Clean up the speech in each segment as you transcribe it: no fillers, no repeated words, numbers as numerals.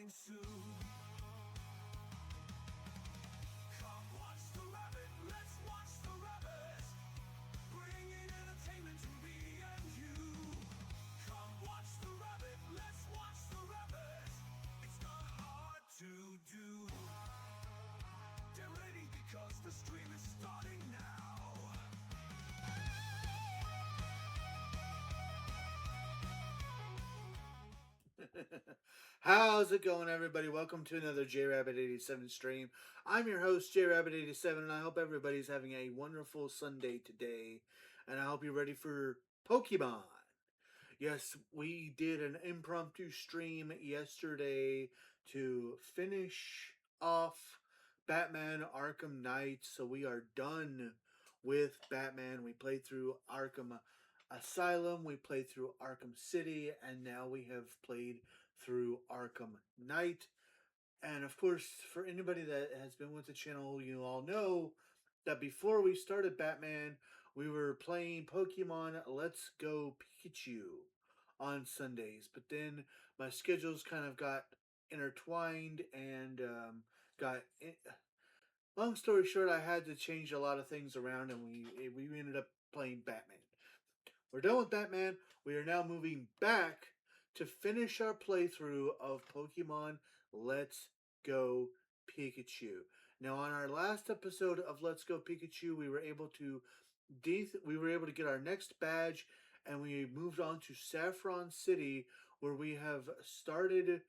starting soon. Come watch the rabbit, let's watch the rabbit, bringing entertainment to me and you. Come watch the rabbit, let's watch the rabbit, it's not hard to do. Get ready because the stream is starting now. How's it going, everybody? Welcome to another JRabbit87 stream. I'm your host, JRabbit87, and I hope everybody's having a wonderful Sunday today. And I hope you're ready for Pokemon. Yes, we did an impromptu stream yesterday to finish off Batman Arkham Knight. So we are done with Batman. We played through Arkham Asylum, we played through Arkham City, and now we have played through Arkham Knight. And of course, for anybody that has been with the channel, you all know that before we started Batman, we were playing Pokemon Let's Go Pikachu on Sundays. But then my schedules kind of got intertwined and got. Long story short, I had to change a lot of things around, and we ended up playing Batman. We're done with Batman. We are now moving back to finish our playthrough of Pokemon Let's Go Pikachu. Now, on our last episode of Let's Go Pikachu, we were able to get our next badge, and we moved on to Saffron City, where we have started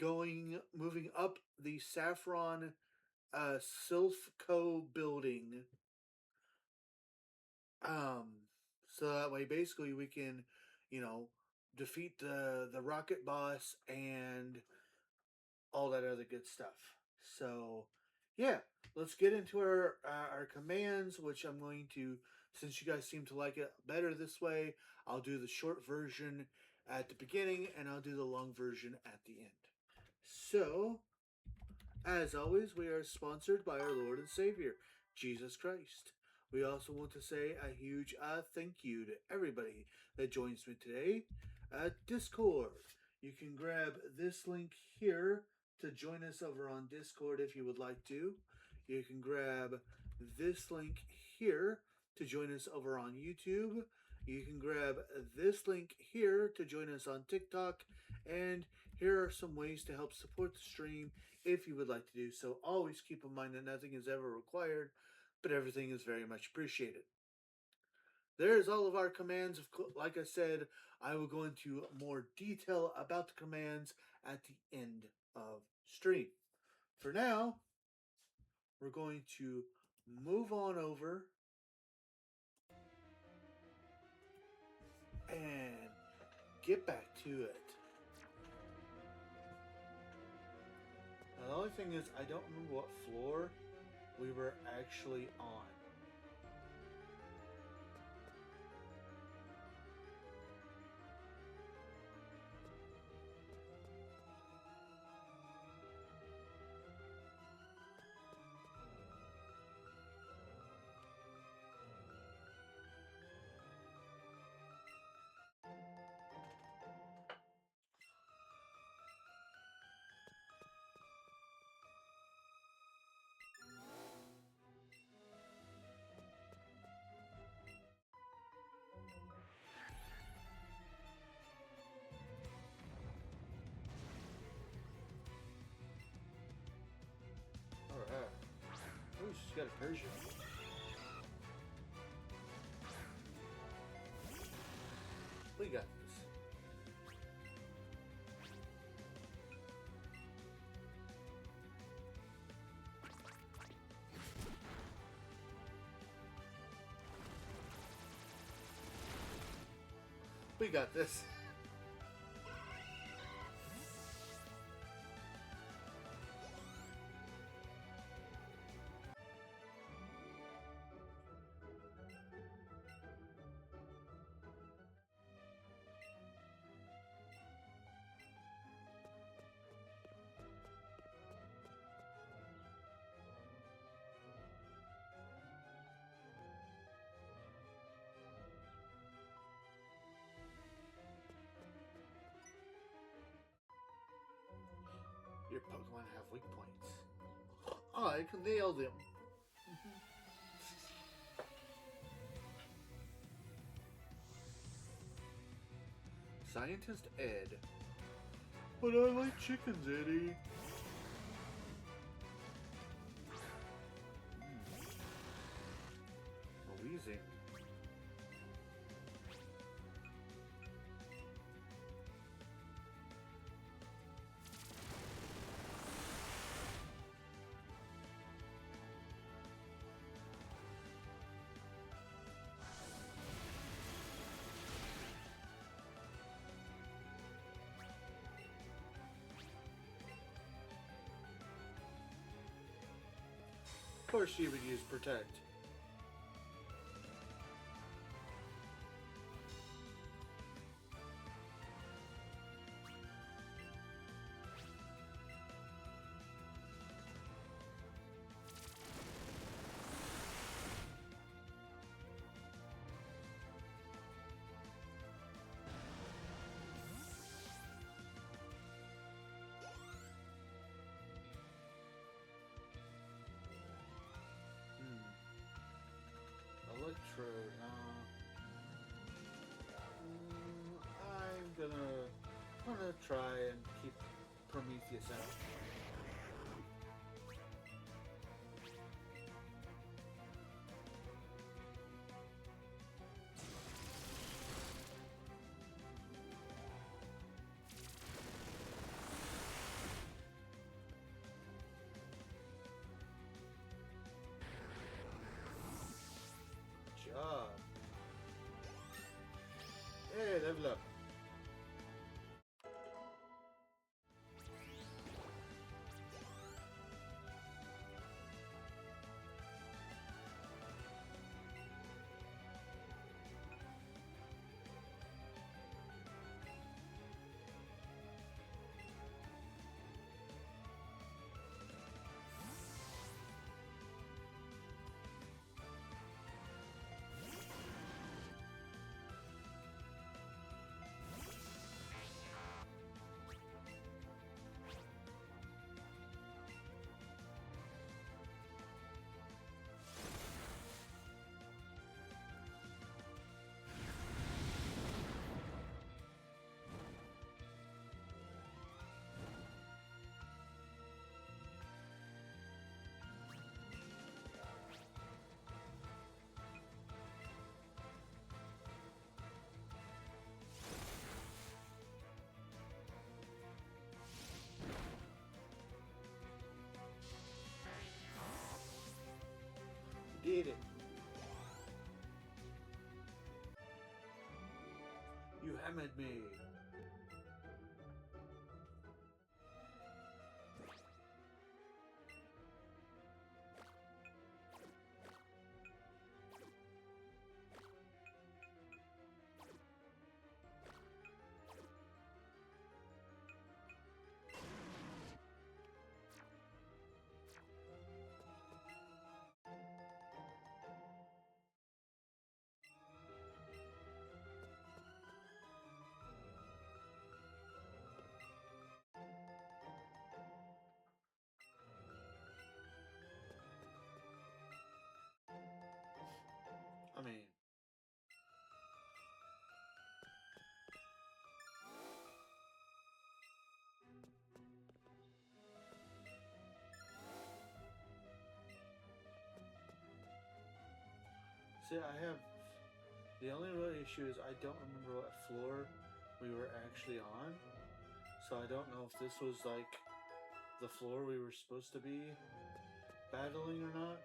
moving up the Saffron Silphco building. So that way, basically, we can, you know, defeat the rocket boss and all that other good stuff. So, yeah, let's get into our commands, which I'm going to, since you guys seem to like it better this way, I'll do the short version at the beginning, and I'll do the long version at the end. So, as always, we are sponsored by our Lord and Savior, Jesus Christ. We also want to say a huge thank you to everybody that joins me today at Discord. You can grab this link here to join us over on Discord if you would like to. You can grab this link here to join us over on YouTube. You can grab this link here to join us on TikTok. And here are some ways to help support the stream if you would like to do so. Always keep in mind that nothing is ever required, but everything is very much appreciated. There's all of our commands. Like I said, I will go into more detail about the commands at the end of stream. For now, we're going to move on over and get back to it. Now, the only thing is, I don't remember what floor we were actually on. Alright. Oh, she's got a Persian. We got this. We got this. weak points. I nailed him. Scientist Ed. But I like chickens, Eddie. Wheezing. Of course she would use Protect. Electrode. I'm gonna try and keep Prometheus out. Good job. Hey, level up. Did it. You hammered me. I mean, see, I have the only real issue is I don't remember what floor we were actually on, so I don't know if this was like the floor we were supposed to be battling or not.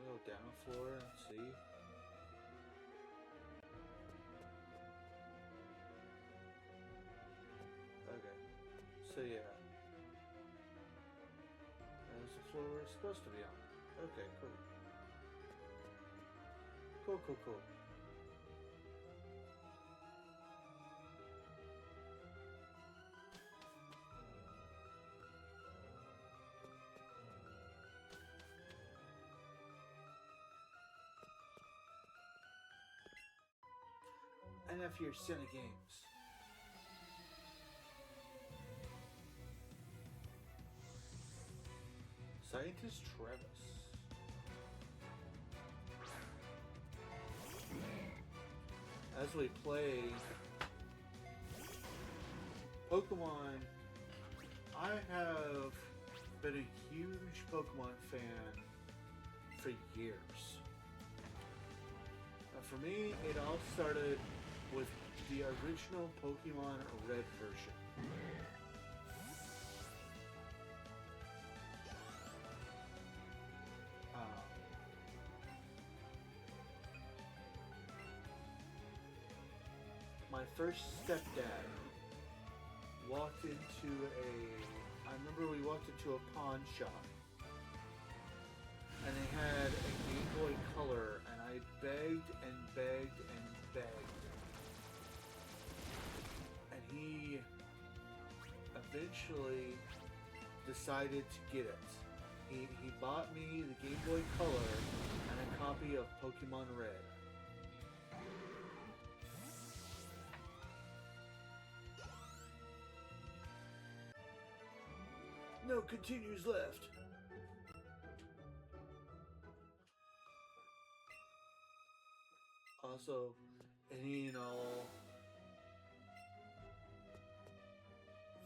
We'll go down a floor and see. Okay, so yeah, that's the floor we're supposed to be on. Okay, cool. Cool. Enough of your silly games. Scientist Travis. As we play Pokemon, I have been a huge Pokemon fan for years. For me, it all started with the original Pokemon Red version. My first stepdad walked into I remember we walked into a pawn shop and they had a Game Boy Color, and I begged and begged and begged. And he eventually decided to get it. He bought me the Game Boy Color and a copy of Pokemon Red. No continues left. Also, any and all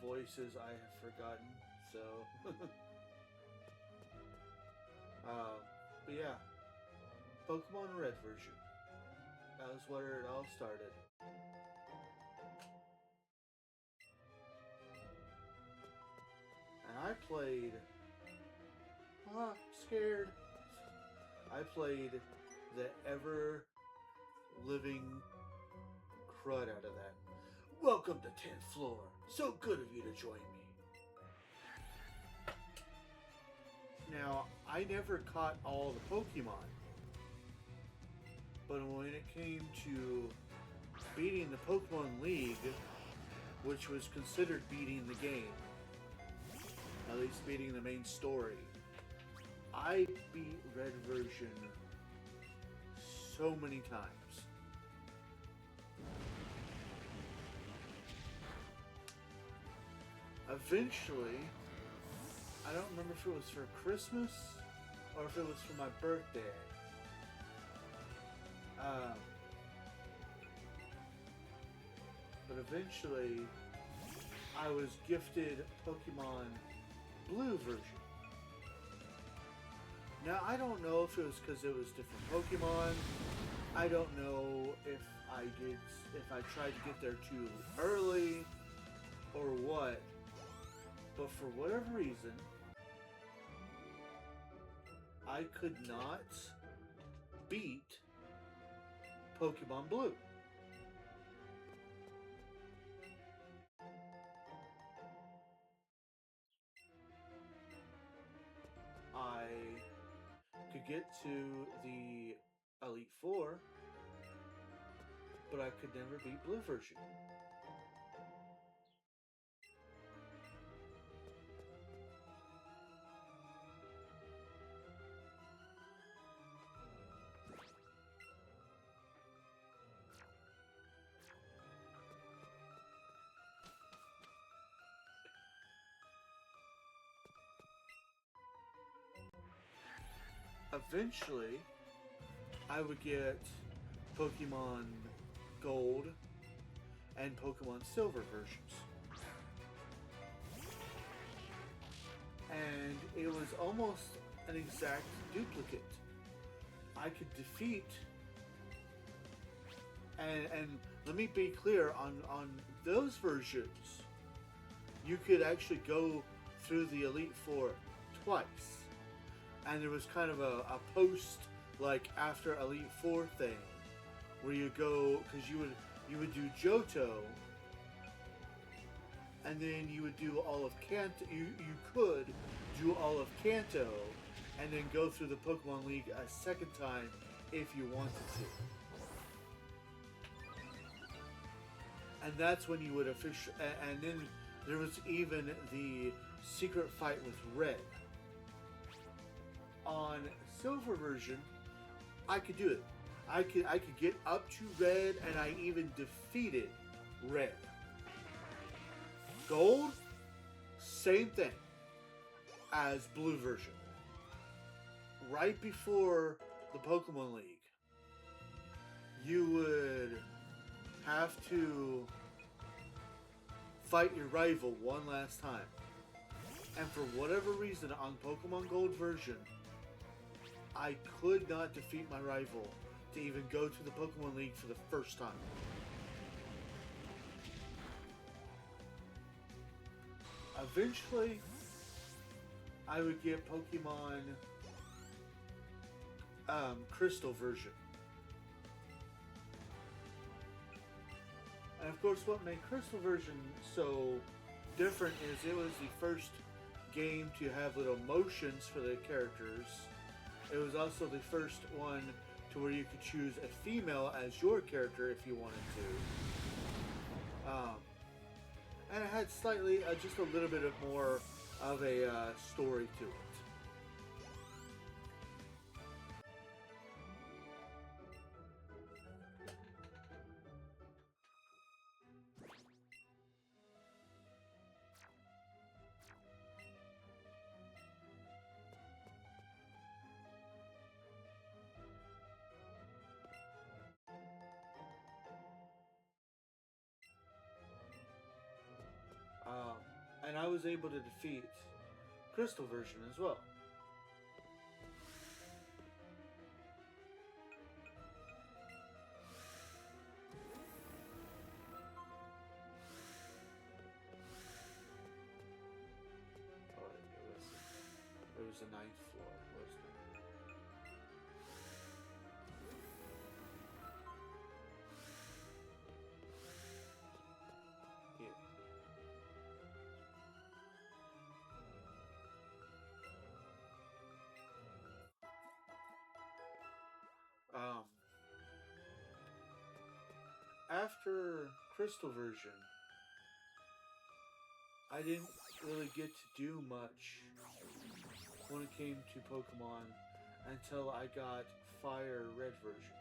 voices I have forgotten, so but yeah, Pokemon Red version. That was where it all started. And I played scared. I played the ever living crud out of that. Welcome to 10th floor. So good of you to join me. Now, I never caught all the Pokemon. But when it came to beating the Pokemon League, which was considered beating the game, at least beating the main story, I beat Red version so many times. Eventually, I don't remember if it was for Christmas or if it was for my birthday. But eventually, I was gifted Pokemon Blue version. Now, I don't know if it was because it was different Pokemon. I don't know if I tried to get there too early or what. But for whatever reason, I could not beat Pokemon Blue. I could get to the Elite Four, but I could never beat Blue version. Eventually, I would get Pokemon Gold and Pokemon Silver versions. And it was almost an exact duplicate. I could defeat, and let me be clear, on those versions, you could actually go through the Elite Four twice. And there was kind of a post, like, after Elite Four thing, where you go, because you would do Johto, and then you would do all of Kanto. You could do all of Kanto, and then go through the Pokemon League a second time if you wanted to. And that's when you would officially. And then there was even the secret fight with Red. On Silver version, I could do it. I could get up to Red, and I even defeated Red. Gold, same thing as Blue version. right before the Pokemon League, you would have to fight your rival one last time. And for whatever reason, on Pokemon Gold version, I could not defeat my rival to even go to the Pokemon League for the first time. Eventually, I would get Pokemon Crystal version. And of course, what made Crystal version so different is it was the first game to have little motions for the characters. It was also the first one to where you could choose a female as your character if you wanted to. And it had slightly, just a little bit of more of a story to it. And I was able to defeat Crystal version as well. Oh, it was the ninth floor, wasn't it? Yeah. After Crystal version, I didn't really get to do much when it came to Pokemon until I got Fire Red version.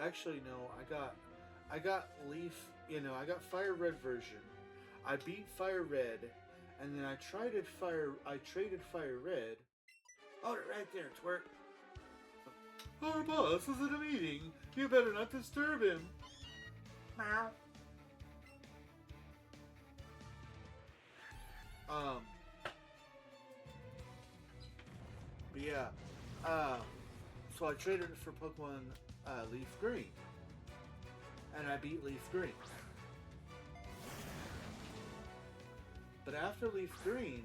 Actually, no. I got Leaf. I got Fire Red version. I beat Fire Red, and then I traded Fire Red. Oh, right there, twerk. Our boss is in a meeting. You better not disturb him. Meow. But yeah. So I traded it for Pokemon Leaf Green. And I beat Leaf Green. But after Leaf Green,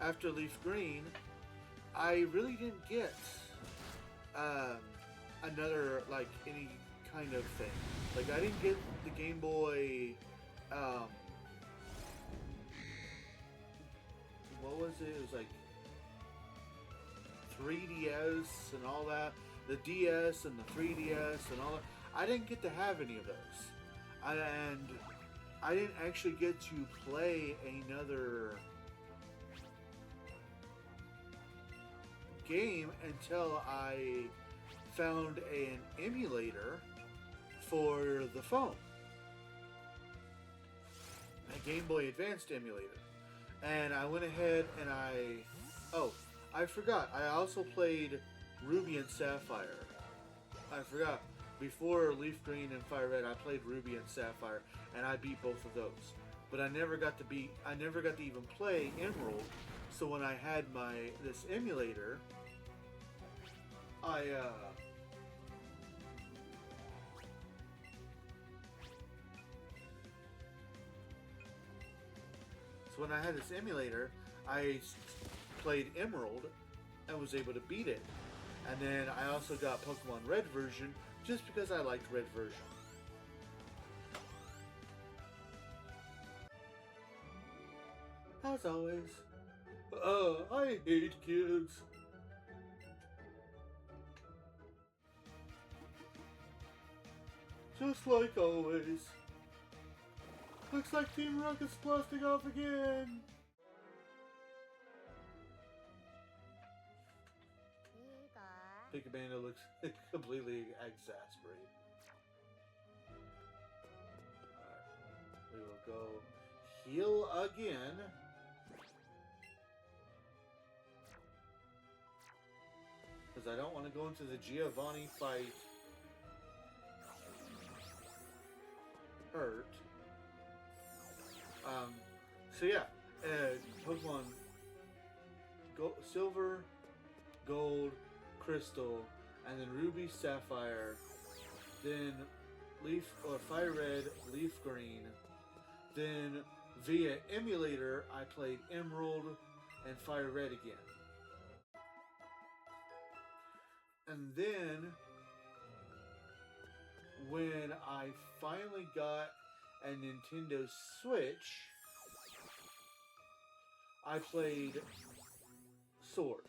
after Leaf Green, I really didn't get another, like, any kind of thing. Like, I didn't get the Game Boy, what was it? It was like 3DS and all that. The DS and the 3DS and all that. I didn't get to have any of those. And I didn't actually get to play another game until I found an emulator for the phone. A Game Boy Advanced emulator. And I went ahead and I forgot. I also played Ruby and Sapphire. I forgot. Before Leaf Green and Fire Red, I played Ruby and Sapphire, and I beat both of those. But I never got to even play Emerald. So when I had this emulator, So when I had this emulator, I played Emerald and was able to beat it. And then I also got Pokemon Red version just because I liked Red version. As always, I hate kids. Just like always. Looks like Team Rocket's blasting off again. Picabanda looks completely exasperated. Alright. We will go heal again. Because I don't want to go into the Giovanni fight hurt. So yeah, Pokemon Silver, Gold, Crystal, and then Ruby, Sapphire, then Fire Red, Leaf Green, then via emulator I played Emerald and Fire Red again. And then when I finally got a Nintendo Switch, I played Sword.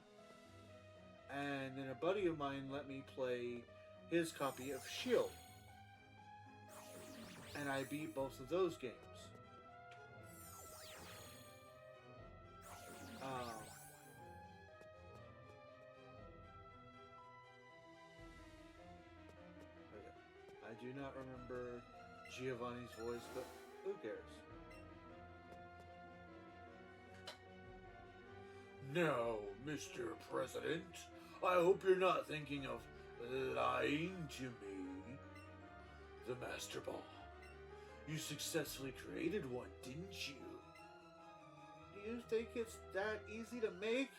And then a buddy of mine let me play his copy of Shield. And I beat both of those games. I do not remember Giovanni's voice, but who cares? Now, Mr. President, I hope you're not thinking of lying to me. The Master Ball. You successfully created one, didn't you? Do you think it's that easy to make?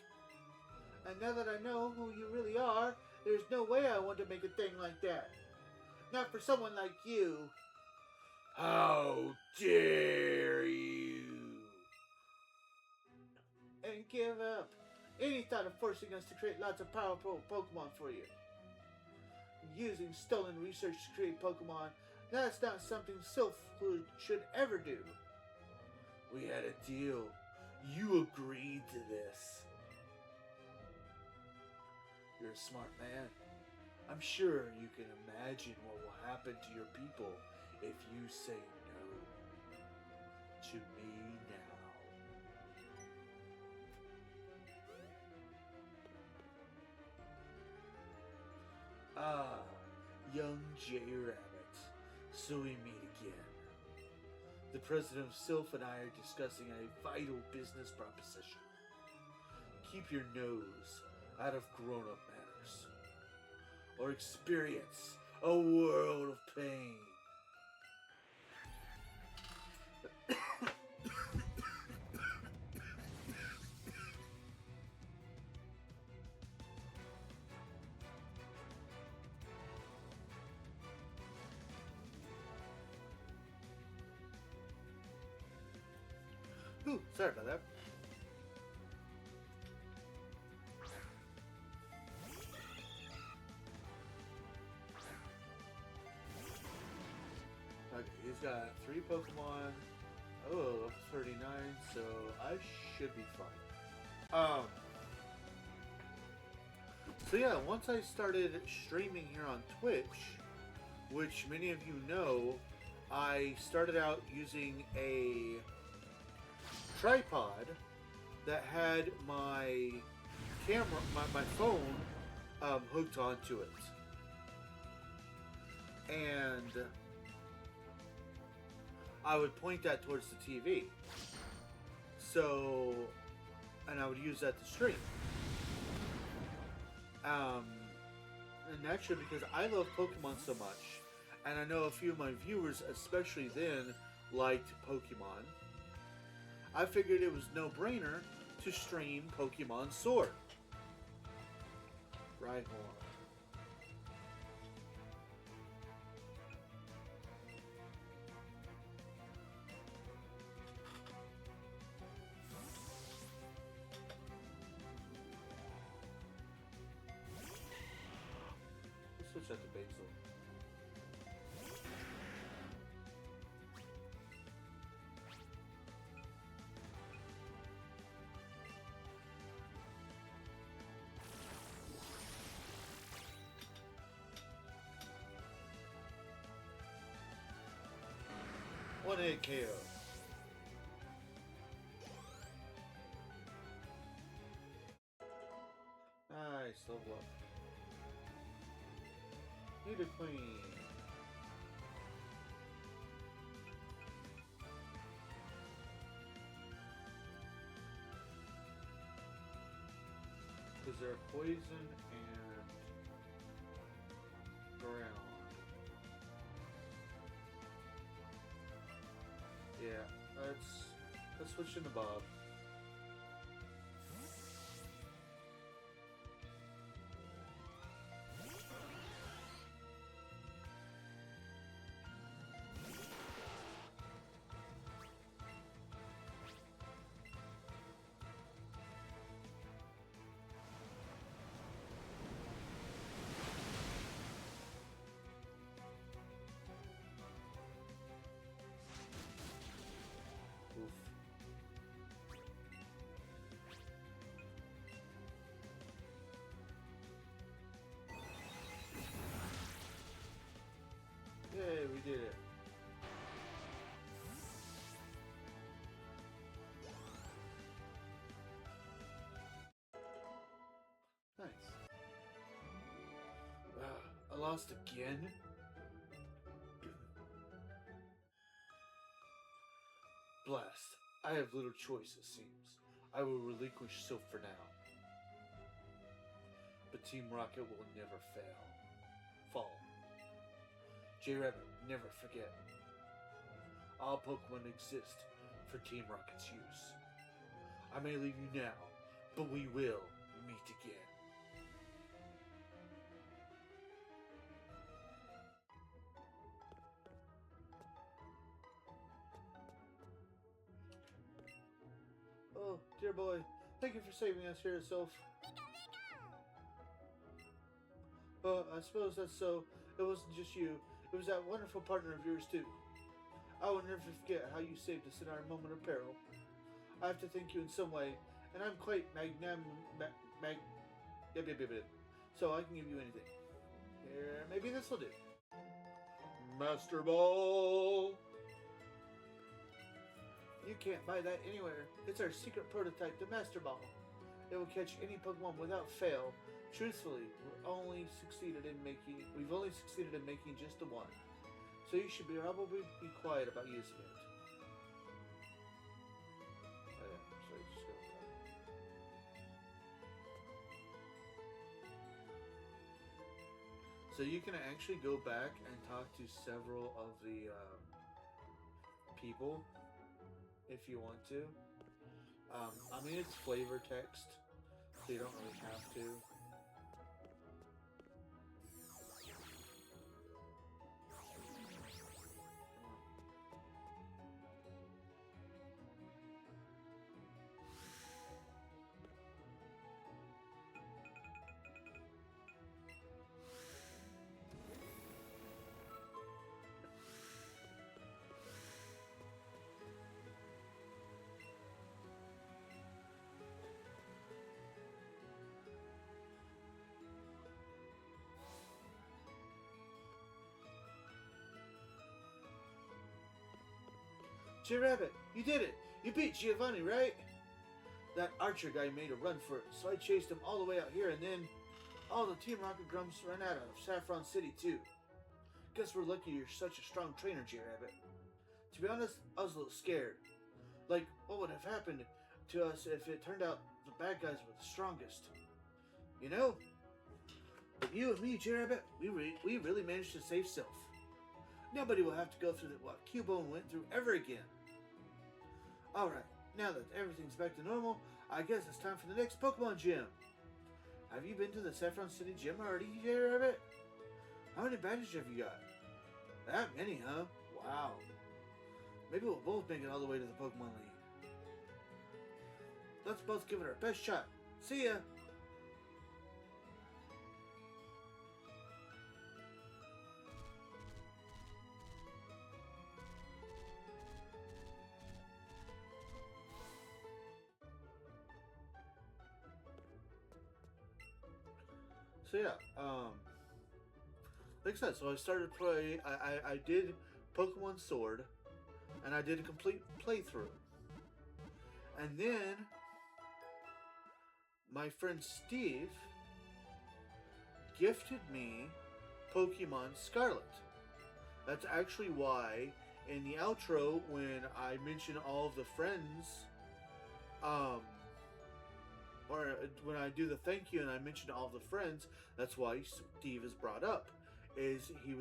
And now that I know who you really are, there's no way I want to make a thing like that. Not for someone like you. How dare you? And give up any thought of forcing us to create lots of powerful Pokemon for you. Using stolen research to create Pokemon, that's not something Sylph should ever do. We had a deal. You agreed to this. You're a smart man. I'm sure you can imagine what will happen to your people if you say no to me now. Ah, young J Rabbit. So we meet again. The president of Sylph and I are discussing a vital business proposition. Keep your nose out of grown-up matters, or experience a world of pain. Ooh, sorry about that. Okay, he's got 3 Pokemon. Oh, level 39, so I should be fine. So yeah, once I started streaming here on Twitch, which many of you know, I started out using a tripod that had my camera, my phone hooked onto it. And I would point that towards the TV. So, and I would use that to stream. And naturally, because I love Pokemon so much, and I know a few of my viewers, especially then, liked Pokemon, I figured it was no-brainer to stream Pokemon Sword. Right on. Let's switch out to Basil. hit KO. Nice, level up. Need a queen. Because they're poison and ground. Yeah, let's switch into Bob. Oof. Yay, we did it. Nice. I lost again? Blast. I have little choice, it seems. I will relinquish Sylph for now. But Team Rocket will never fall. J-Rabbit, never forget. All Pokemon exist for Team Rocket's use. I may leave you now, but we will meet again. Oh, dear boy, thank you for saving us here at Sylph. I suppose that's so. It wasn't just you. It was that wonderful partner of yours, too. I will never forget how you saved us in our moment of peril. I have to thank you in some way, and I'm quite so I can give you anything. Here, maybe this will do. Master Ball! You can't buy that anywhere. It's our secret prototype, the Master Ball. It will catch any Pokemon without fail. Truthfully, we've only succeeded in making just the one. So you should probably be quiet about using it. Oh yeah, so you just go with that. So you can actually go back and talk to several of the people if you want to. I mean, it's flavor text, so you don't really have to. J-Rabbit, you did it! You beat Giovanni, right? That archer guy made a run for it, so I chased him all the way out here, and then all the Team Rocket Grumps ran out of Saffron City, too. Guess we're lucky you're such a strong trainer, J-Rabbit. To be honest, I was a little scared. Like, what would have happened to us if it turned out the bad guys were the strongest? You know? But you and me, J-Rabbit, we really managed to save Sylph. Nobody will have to go through what Cubone went through ever again. Alright, now that everything's back to normal, I guess it's time for the next Pokemon Gym. Have you been to the Saffron City Gym already, J-Rabbit? How many badges have you got? That many, huh? Wow. Maybe we'll both make it all the way to the Pokemon League. Let's both give it our best shot. See ya! So yeah, like I said, so I started playing. I did Pokemon Sword. and I did a complete playthrough. And then my friend Steve gifted me Pokemon Scarlet. That's actually why in the outro, when I mention all of the friends, um, or when I do the thank you and I mention all of the friends, that's why Steve is brought up. Is he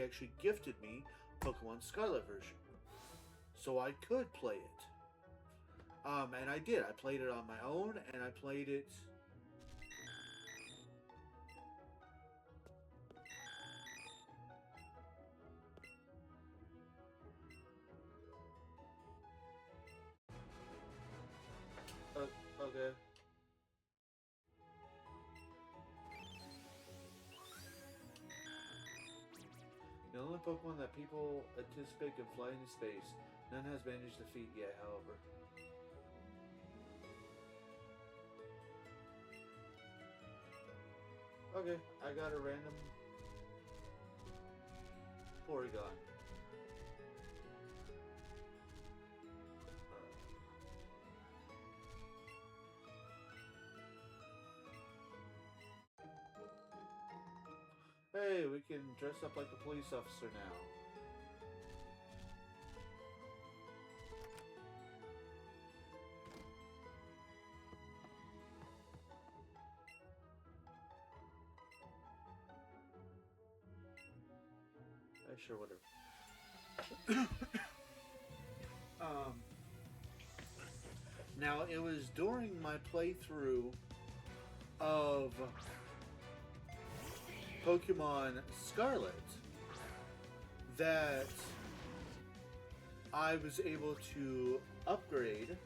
actually gifted me Pokemon Scarlet version, so I could play it. And I did. I played it on my own, and I played it. Okay. The only Pokemon that people anticipate can fly into space. None has managed to defeat yet, however. Okay, I got a random Porygon. Hey, we can dress up like a police officer now. Sure, whatever. um, Now, it was during my playthrough of Pokemon Scarlet that I was able to upgrade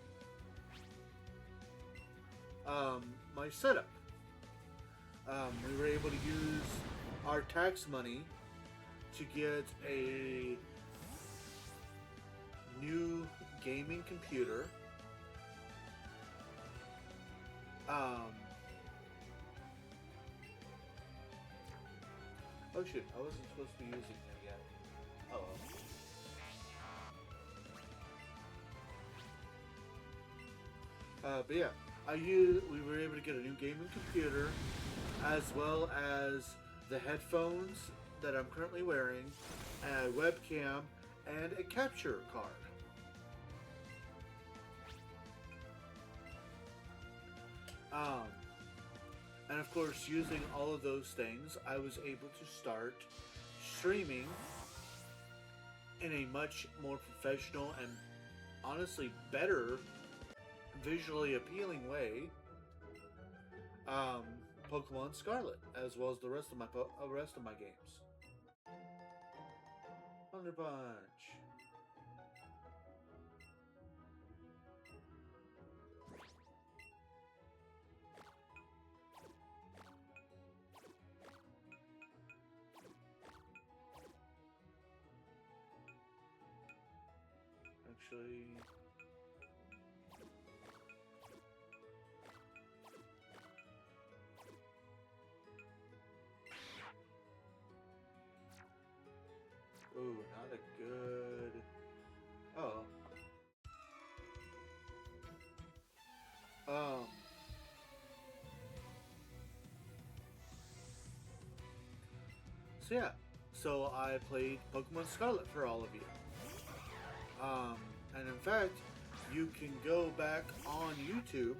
my setup. We were able to use our tax money to get a new gaming computer. Oh shit, I wasn't supposed to be using him yet. Oh well. But yeah, we were able to get a new gaming computer, as well as the headphones that I'm currently wearing, a webcam, and a capture card. And of course, using all of those things, I was able to start streaming in a much more professional and honestly better, visually appealing way. Pokemon Scarlet, as well as the rest of my games. Thunder Punch. Actually, ooh, not a good. Oh. Um. So yeah. So I played Pokemon Scarlet for all of you. Um. And in fact, you can go back on YouTube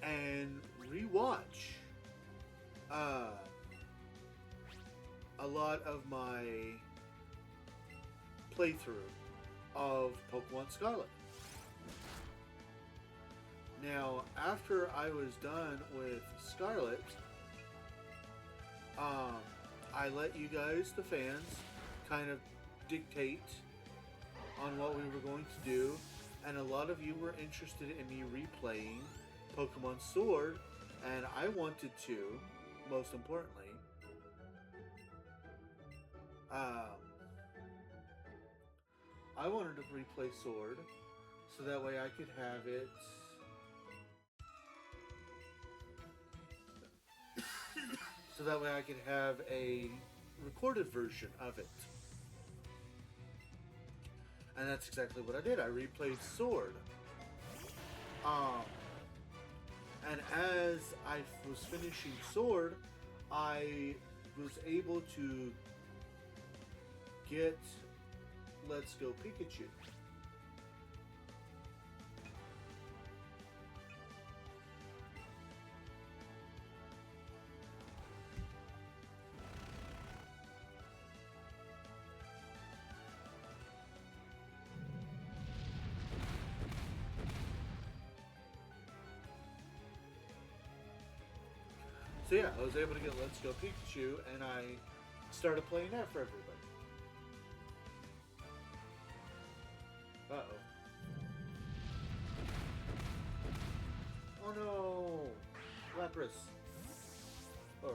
and rewatch uh, a lot of my playthrough of Pokemon Scarlet. Now, after I was done with Scarlet, I let you guys, the fans, kind of dictate on what we were going to do, and a lot of you were interested in me replaying Pokemon Sword, and I wanted to, most importantly, I wanted to replay Sword, so that way I could have it so that way I could have a recorded version of it. And that's exactly what I did. I replayed Sword. Um, and as I was finishing Sword, I was able to get Let's Go Pikachu. So yeah, I was able to get Let's Go Pikachu, and I started playing that for everybody. Uh-oh. Oh no! Lapras. Or,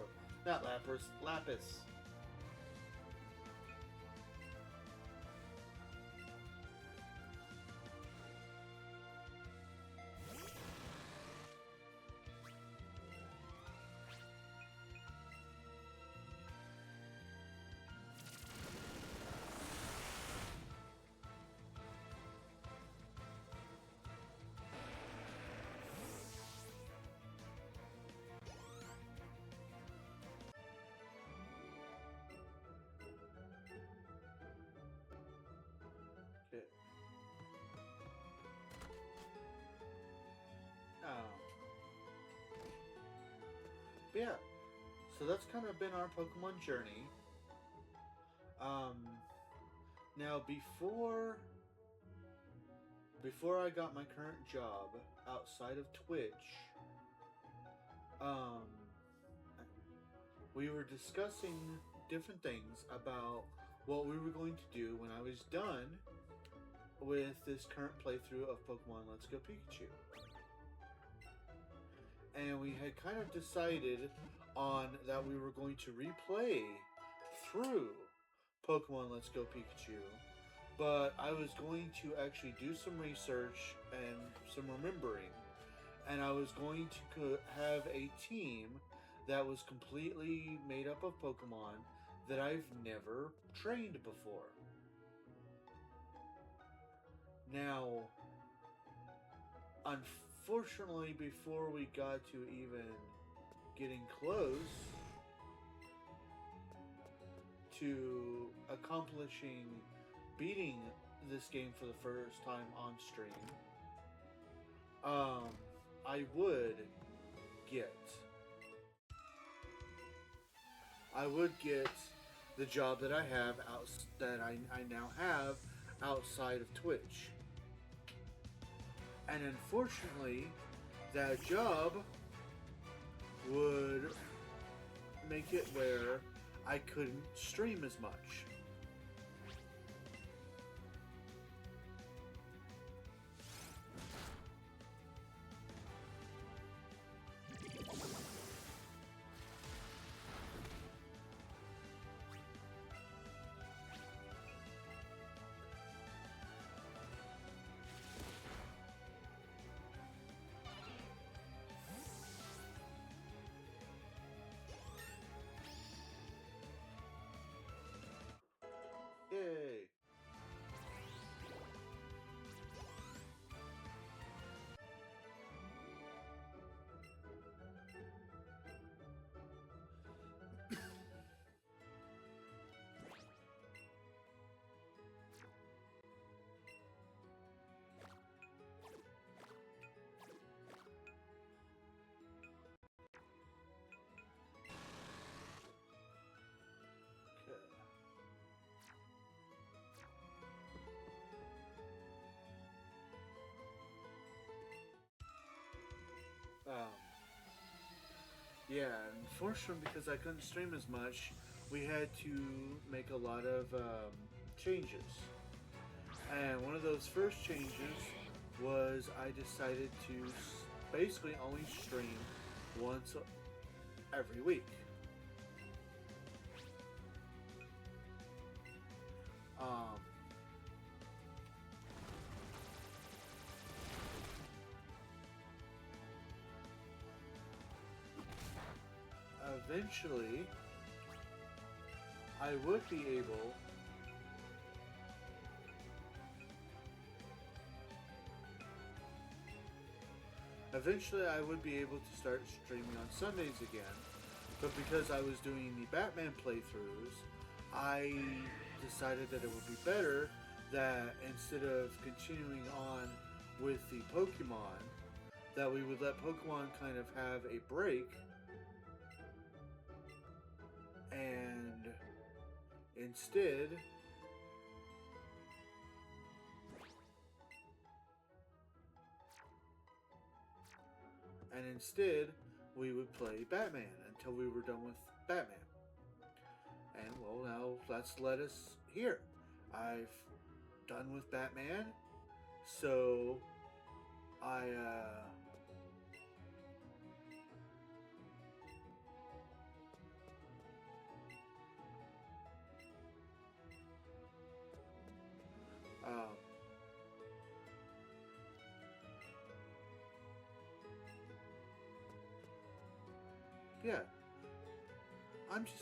not Lapras, Lapis. Okay. Um, but yeah, so that's kind of been our Pokemon journey. Um, Now before I got my current job outside of Twitch, um, we were discussing different things about what we were going to do when I was done with this current playthrough of Pokemon Let's Go Pikachu. And we had kind of decided on that we were going to replay through Pokemon Let's Go Pikachu, but I was going to actually do some research and some remembering, and I was going to have a team that was completely made up of Pokemon that I've never trained before. Now, unfortunately, before we got to even getting close to accomplishing beating this game for the first time on stream, I would get the job that I have I now have outside of Twitch. And unfortunately, that job would make it where I couldn't stream as much. Yay! Okay. Um, yeah, unfortunately, because I couldn't stream as much, we had to make a lot of changes. And one of those first changes was I decided to basically only stream once every week. Um, Eventually, I would be able Eventually, I would be able to start streaming on Sundays again, but because I was doing the Batman playthroughs, I decided that it would be better that instead of continuing on with the Pokemon, that we would let Pokemon kind of have a break and instead instead we would play Batman until we were done with Batman. And well, now let's let us hear. I've done with Batman, so I um, yeah, I'm just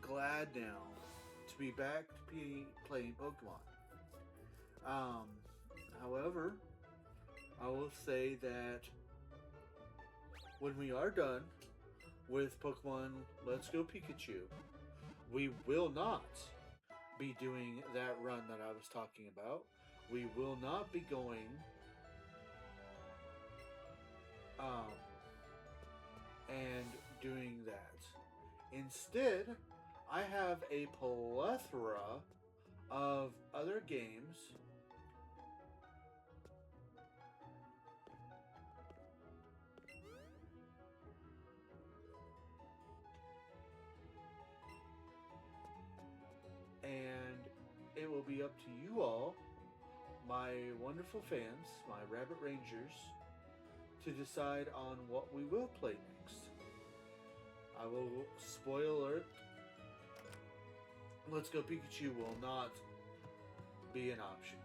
glad now to be back to be playing Pokemon. Um, However, I will say that when we are done with Pokemon Let's Go Pikachu, we will not be doing that run that I was talking about. We will not be going um, and doing that. Instead, I have a plethora of other games and it will be up to you all, my wonderful fans, my Rabbit Rangers, to decide on what we will play next. I will spoil alert. Let's Go Pikachu will not be an option.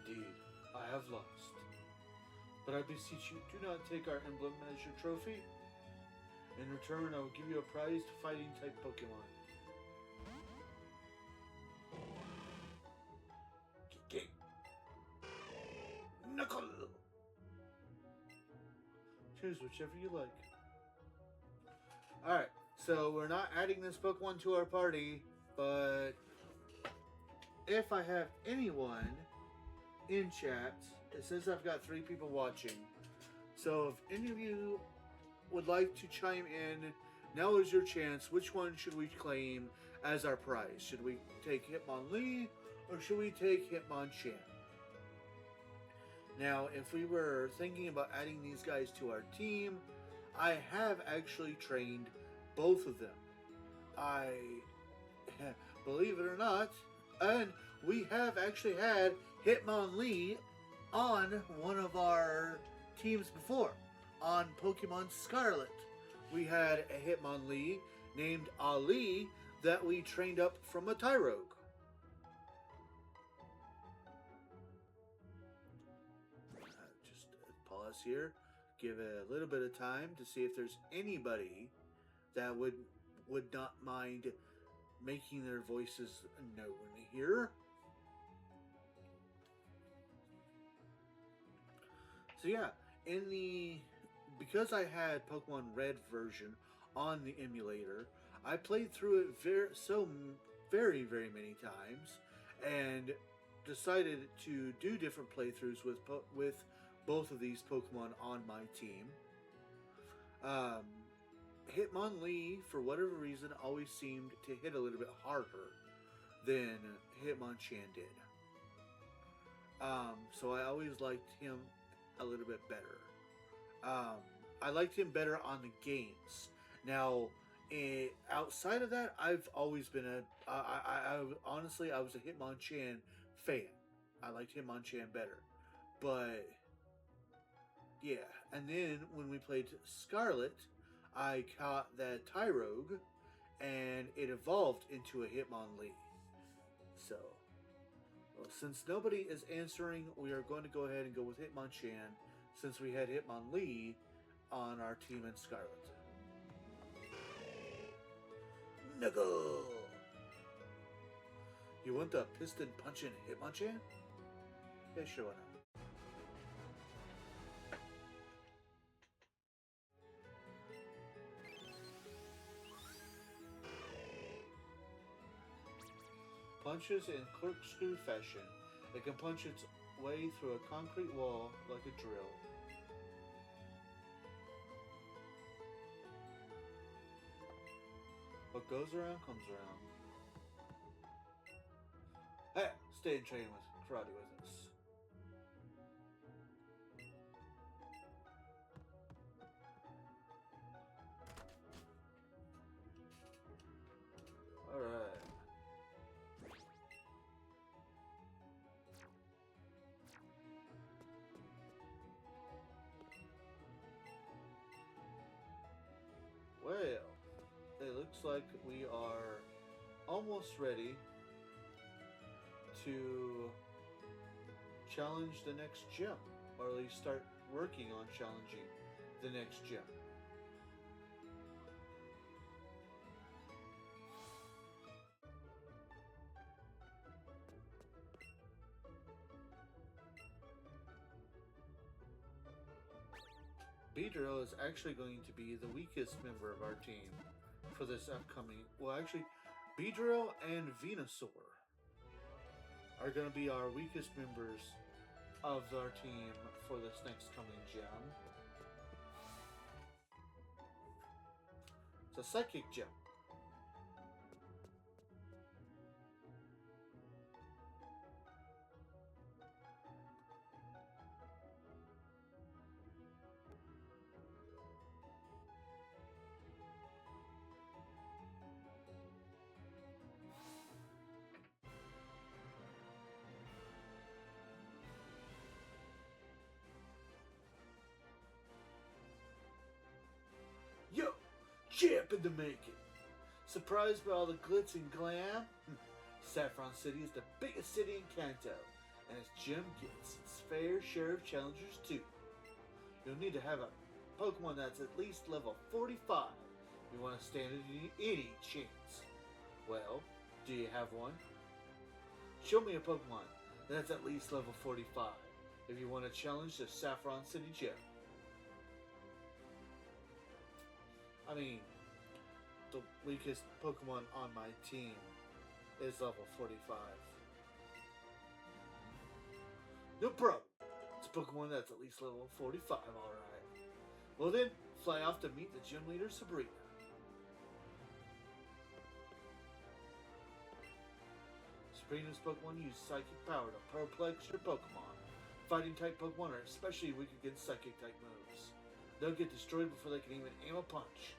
Indeed, I have lost. But I beseech you, do not take our emblem as your trophy. In return, I will give you a prized fighting type Pokemon. Kick. Knuckle! Choose whichever you like. Alright, so we're not adding this Pokemon to our party, but if I have anyone in chat, it says I've got 3 people watching. So if any of you would like to chime in, now is your chance. Which one should we claim as our prize? Should we take Hitmonlee or should we take Hitmonchan? Now, if we were thinking about adding these guys to our team, I have actually trained both of them. I, believe it or not, and we have actually had Hitmonlee on one of our teams before. On Pokemon Scarlet, we had a Hitmonlee named Ali that we trained up from a Tyrogue. Just pause here, give it a little bit of time to see if there's anybody that would not mind making their voices known here. So yeah, because I had Pokemon Red version on the emulator, I played through it very many times, and decided to do different playthroughs with both of these Pokemon on my team. Um, Hitmonlee, for whatever reason, always seemed to hit a little bit harder than Hitmonchan did. So I always liked him a little bit better. Um, I liked him better on the games. Now, outside of that, I've always been honestly, I was a Hitmonchan fan. I liked Hitmonchan better. But, yeah. And then when we played Scarlet, I caught that Tyrogue, and it evolved into a Hitmonlee. So, well, since nobody is answering, we are going to go ahead and go with Hitmonchan, since we had Hitmonlee on our team in Scarlet. Nuggle! You want the piston punching Hitmonchan? Yeah, sure, why not? Punches in corkscrew fashion. It can punch its way through a concrete wall like a drill. What goes around comes around. Hey, stay and train with karate with us. Alright. Well, it looks like we are almost ready to challenge the next gym, or at least start working on challenging the next gym. Beedrill is actually going to be the weakest member of our team for this upcoming. Well, actually, Beedrill and Venusaur are going to be our weakest members of our team for this next coming gym. It's a psychic gym. Yo, champ in the making. Surprised by all the glitz and glam? Saffron City is the biggest city in Kanto, and its gym gets its fair share of challengers too. You'll need to have a Pokemon that's at least level 45 if you want to stand any chance. Well, do you have one? Show me a Pokemon that's at least level 45 if you want to challenge the Saffron City Gym. I mean, the weakest Pokemon on my team is level 45. No problem. It's a Pokemon that's at least level 45, alright. Well then, fly off to meet the gym leader, Sabrina. Sabrina's Pokemon use Psychic power to perplex your Pokemon. Fighting type Pokemon are especially weak against Psychic type moves. They'll get destroyed before they can even aim a punch.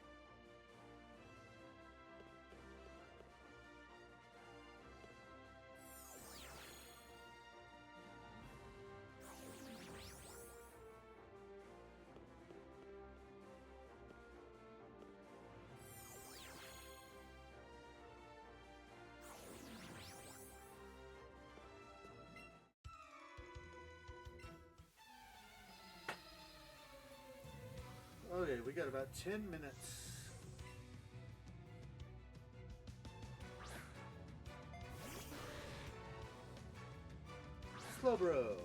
Okay, we got about 10 minutes. Slowbro.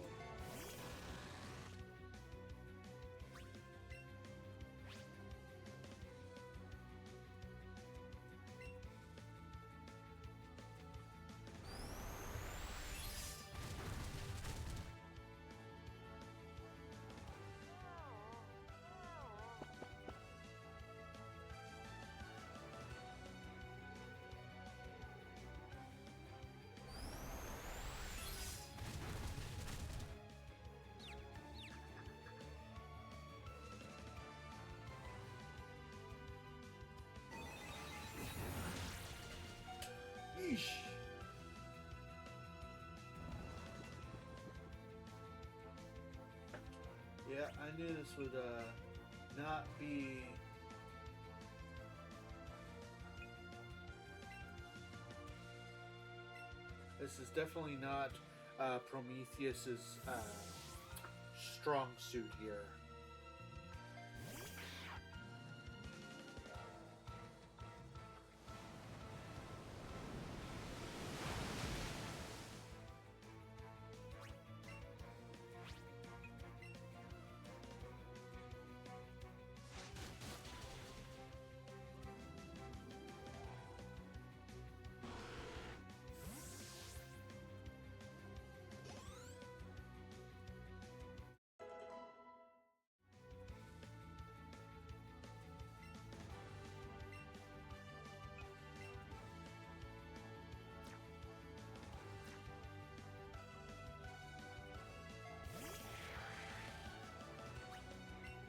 Yeah, I knew this would not be. This is definitely not Prometheus's strong suit here.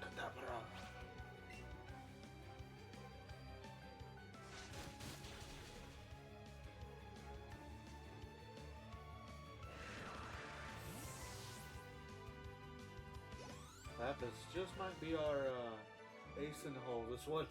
Kadabra. This just might be our ace in the hole. This one.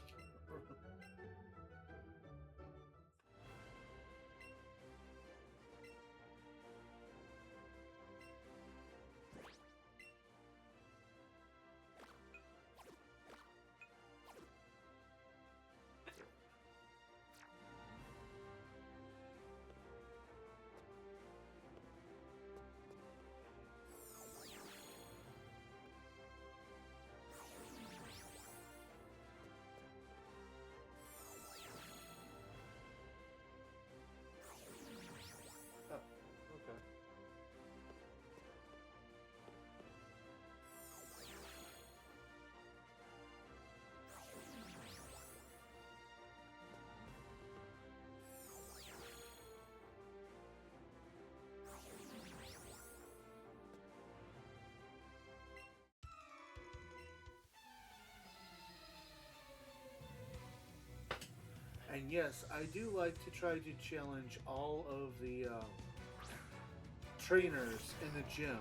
Oh, okay. And yes, I do like to try to challenge all of the trainers in the gym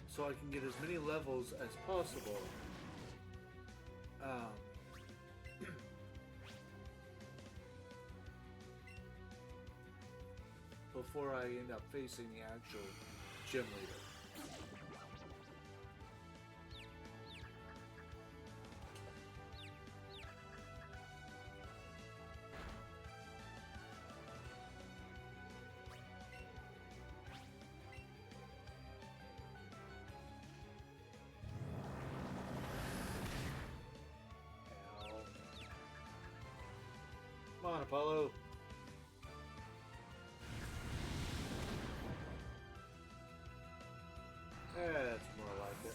so I can get as many levels as possible. Um, before I end up facing the actual gym leader. Ow. Come on, Apollo. That's more like it.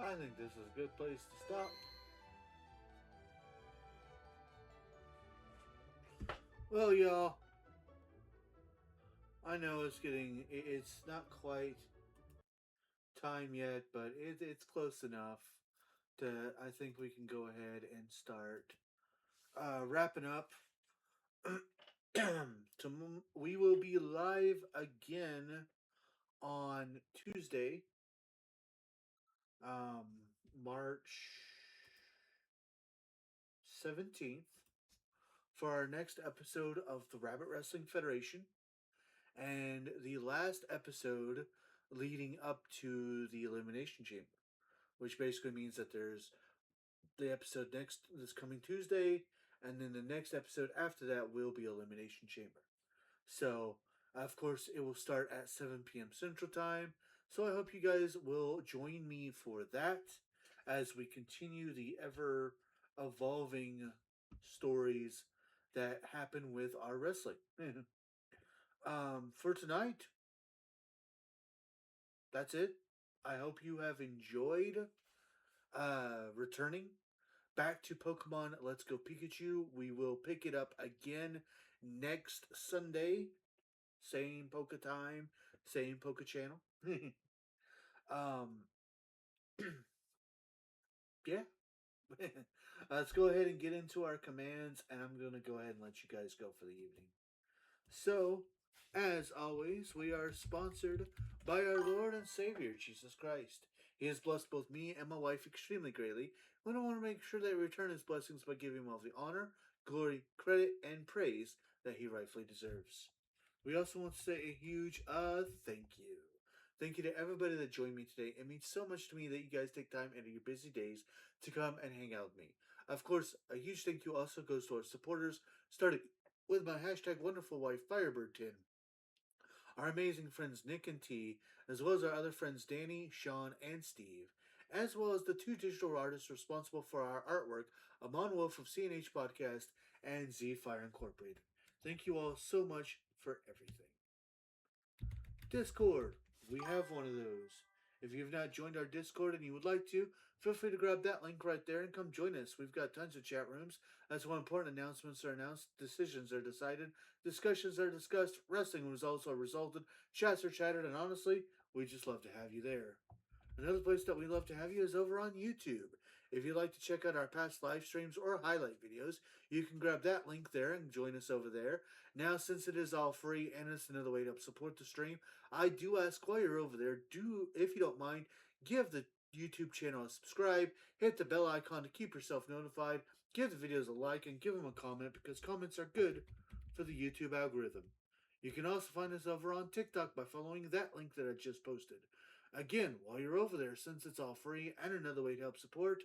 I think this is a good place to stop. Well, y'all, I know it's not quite time yet, but it's close enough that I think we can go ahead and start wrapping up. We will be live again on Tuesday, um, March 17th, for our next episode of the Rabbit Wrestling Federation and the last episode leading up to the Elimination Chamber, which basically means that there's the episode next this coming Tuesday, and then the next episode after that will be Elimination Chamber. So, of course, it will start at 7 p.m. Central Time. So I hope you guys will join me for that as we continue the ever evolving stories that happen with our wrestling. For tonight, that's it. I hope you have enjoyed returning back to Pokemon Let's Go Pikachu. We will pick it up again next Sunday. Same Poke time, same Poke channel. um, yeah. Let's go ahead and get into our commands, and I'm going to go ahead and let you guys go for the evening. So, as always, we are sponsored by our Lord and Savior, Jesus Christ. He has blessed both me and my wife extremely greatly, and I want to make sure that we return his blessings by giving him all the honor, glory, credit, and praise that he rightfully deserves. We also want to say a huge thank you. Thank you to everybody that joined me today. It means so much to me that you guys take time out of your busy days to come and hang out with me. Of course, a huge thank you also goes to our supporters, starting with my hashtag wonderful wife Firebird10, our amazing friends Nick and T, as well as our other friends Danny, Sean, and Steve, as well as the two digital artists responsible for our artwork, Amon Wolf of CNH Podcast and Z Fire Incorporated. Thank you all so much for everything. Discord. We have one of those. If you've not joined our Discord and you would like to, feel free to grab that link right there and come join us. We've got tons of chat rooms. That's when important announcements are announced, decisions are decided, discussions are discussed, wrestling results are resulted, chats are chatted, and honestly, we just love to have you there. Another place that we love to have you is over on YouTube. If you'd like to check out our past live streams or highlight videos, you can grab that link there and join us over there. Now, since it is all free and it's another way to help support the stream, I do ask while you're over there, if you don't mind, give the YouTube channel a subscribe, hit the bell icon to keep yourself notified, give the videos a like, and give them a comment because comments are good for the YouTube algorithm. You can also find us over on TikTok by following that link that I just posted. Again, while you're over there, since it's all free and another way to help support,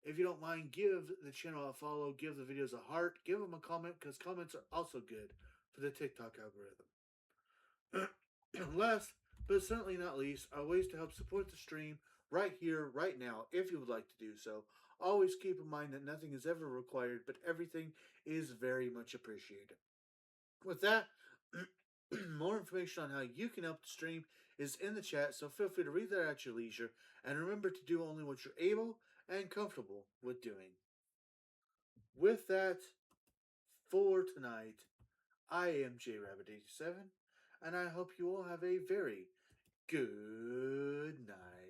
if you don't mind, give the channel a follow, give the videos a heart, give them a comment because comments are also good for the TikTok algorithm. Last, but certainly not least, are ways to help support the stream right here, right now, if you would like to do so. Always keep in mind that nothing is ever required, but everything is very much appreciated. With that, more information on how you can help the stream is in the chat, so feel free to read that at your leisure, and remember to do only what you're able and comfortable with doing. With that, for tonight, I am JRabbit87, and I hope you all have a very good night.